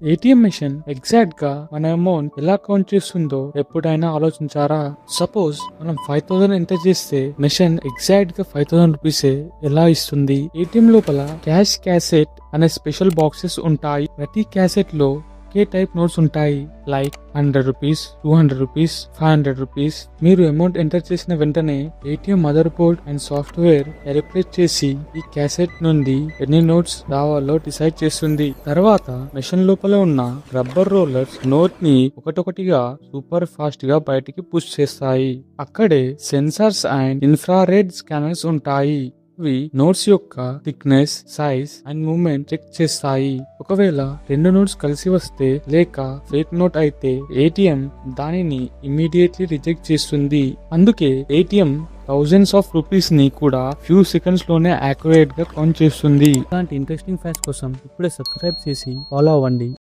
ATM machine exact గా మన amount ఎలా కౌంట్ చేస్తుందో ఎప్పుడైనా ఆలోచించారా? సపోజ్ మనం 5000 ఎంటర్ చేస్తే మెషిన్ ఎగ్జాక్ట్ గా 5000 రూపీస్ ఎలా ఇస్తుంది? ఏటీఎం లోపల క్యాష్ క్యాసెట్ అనే స్పెషల్ బాక్సెస్ ఉంటాయి. ప్రతి క్యాసెట్ లో ఒకే టైప్ నోట్స్ ఉంటాయి. Like 100 rupees, 200 rupees, 500 rupees. మీరు అమౌంట్ ఎంటర్ చేసిన వెంటనే ATM mother board and software calculate చేసి ఈ క్యాసెట్ నుండి ఎన్ని నోట్స్ రావాలో డిసైడ్ చేస్తుంది. తర్వాత మెషిన్ లోపల ఉన్న రబ్బర్ రోలర్స్ నోట్ ని ఒకటొకటిగా సూపర్ ఫాస్ట్ గా బయటికి పుష్ చేస్తాయి. అక్కడే సెన్సార్స్ అండ్ ఇన్ఫ్రారెడ్ స్కానర్స్ ఉంటాయి. ఇవి నోట్స్ యొక్క thickness, size and movement check చేస్తాయి. ఒకవేళ రెండు నోట్స్ కలిసి వస్తే లేక ఫేక్ నోట్ అయితే ఏటీఎం దానిని ఇమ్మీడియట్లీ రిజెక్ట్ చేస్తుంది. అందుకే ఏటీఎం థౌజండ్స్ ఆఫ్ రూపీస్ ని కూడా ఫ్యూ సెకండ్స్ లోనే యాక్యురేట్ గా కౌంట్ చేస్తుంది. ఇలాంటి ఇంట్రెస్టింగ్ ఫ్యాక్ట్స్ కోసం ఇప్పుడే సబ్స్క్రైబ్ చేసి ఫాలో అవ్వండి.